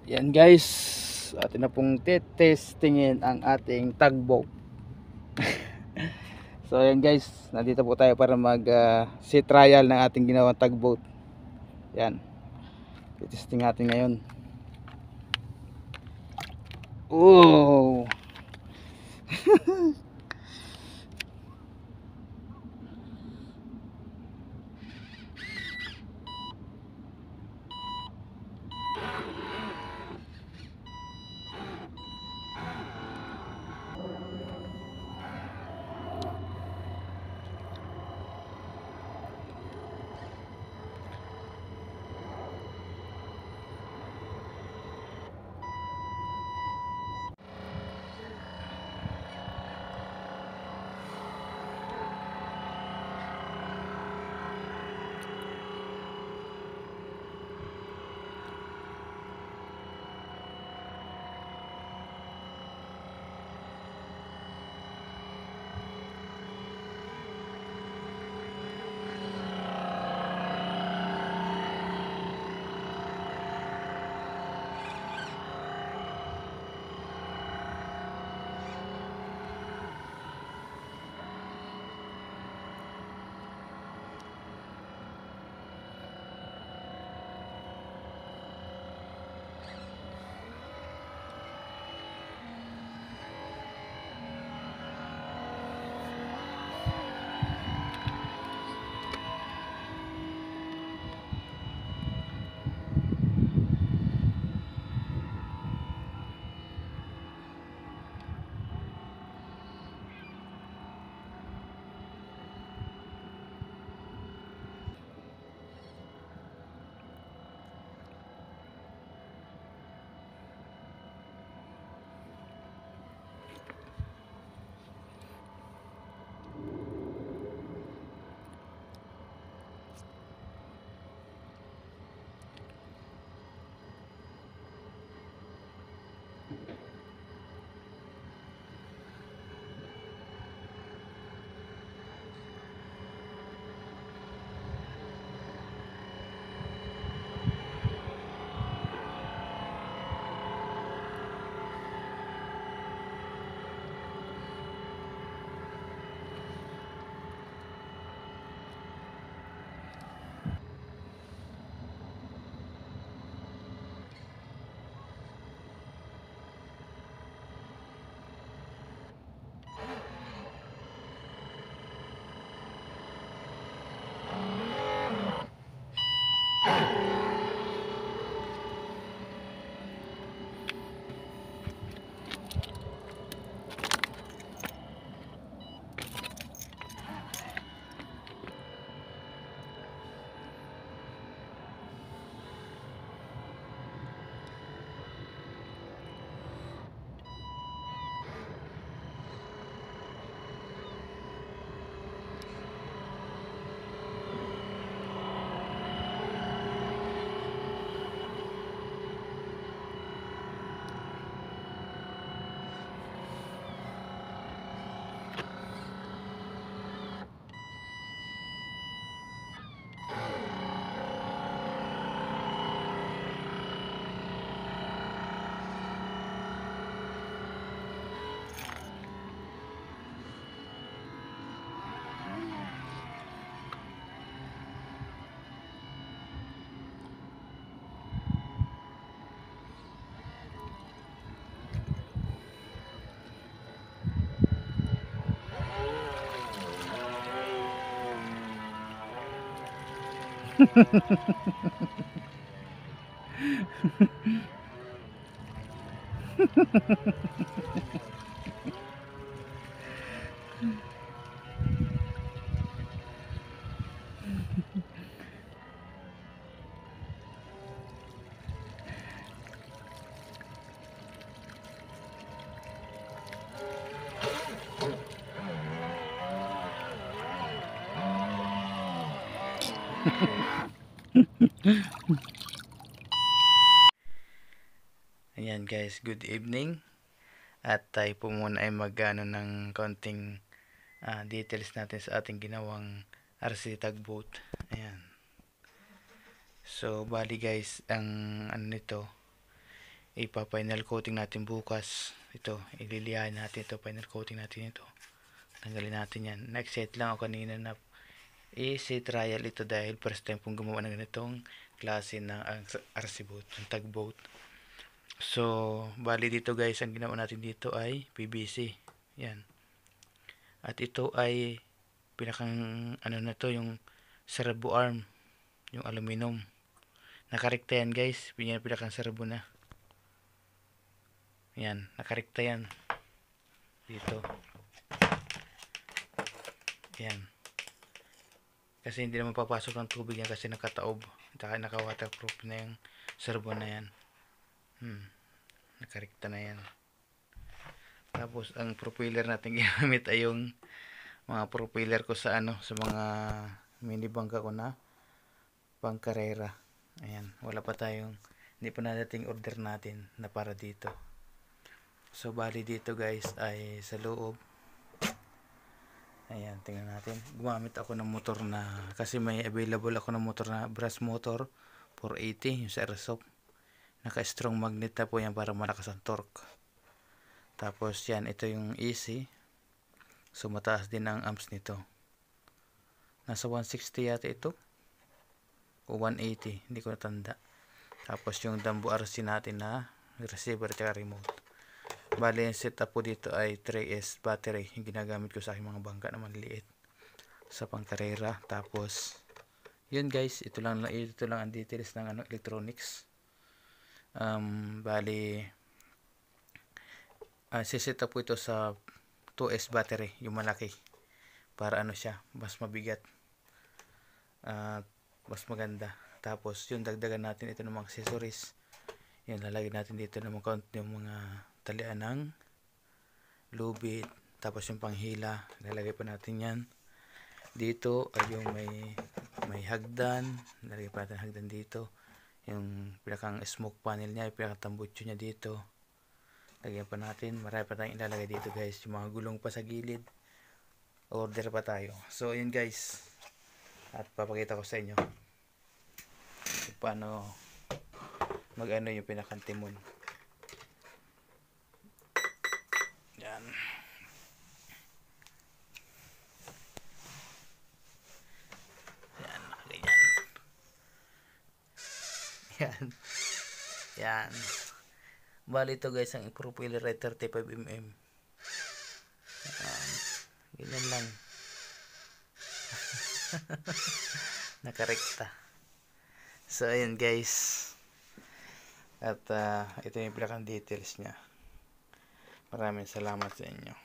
Yan guys, atin na pong testingin ang ating tugboat. So yan guys, nandito po tayo para mag sea trial ng ating ginawang tugboat. Yan, testing natin ngayon. Oh. Ayan guys, good evening. At tayo po muna ay mag-ano ng konting details natin sa ating ginawang RC tugboat. Ayan. So bali guys, ang ano nito, ipa-final coating natin bukas. Ito, ililihain natin ito, final coating natin ito. Tanggalin natin yan. Next set lang ako kanina na easy trial ito dahil first time kong gumawa ng ganitong klase ng RC boat, yung tugboat. So, bali dito guys, ang ginawa natin dito ay PVC. Yan. At ito ay pinakang ano na to, yung servo arm, yung aluminum. Nakarekta yan guys, pinakang servo na. Yan, nakarekta yan. Dito. Yan. Kasi hindi naman papasok ng tubig yan kasi nakataob. Saka naka-waterproof na yung servo na yan. Nakarekta na yan. Tapos ang propeller natin ginamit ay yung mga propeller ko sa sa mga mini bangka ko na pangkarera. Ayan, wala pa tayong, hindi pa nadating order natin na para dito. So bali dito guys ay sa loob. Ayan, tingnan natin. Gumamit ako ng motor na, kasi may available ako ng motor na brass motor 480, yung sa Airsoft. Naka strong magnet na po yan para malakas ang torque. Tapos yan, ito yung easy. So mataas din ang amps nito. Nasa 160 yata ito o 180, hindi ko natanda. Tapos yung Dambu RC natin na receiver at remote. Bali yung setup po dito ay 3S battery, yung ginagamit ko sa aking mga bangka na maliliit sa pangkarera. Tapos yun guys, ito lang ang details ng electronics. Bali siset up po ito sa 2S battery, yung malaki, para siya, mas mabigat at mas maganda. Tapos yung dagdagan natin ito ng mga accessories. Yan, lalagyan natin dito ng mga talian ng lubid. Tapos yung panghila, lalagay pa natin yan. Dito ay yung may hagdan, lalagay pa natin hagdan dito. Yung pinakang smoke panel niya, yung pinakang tambutso niya dito, lagyan pa natin. Marami pa tayong ilalagay dito guys. Yung mga gulong pa sa gilid, order pa tayo. So yun guys, at papakita ko sa inyo kung paano mag-ano yung pinakang timon. Yan. Yan, ganyan. Yan. Yan. Bali ito guys, ang propeller ay 35mm. Ganyan lang. Nakarekta. So ayun guys. At ito yung pinakang details niya. Maraming salamat sa inyo.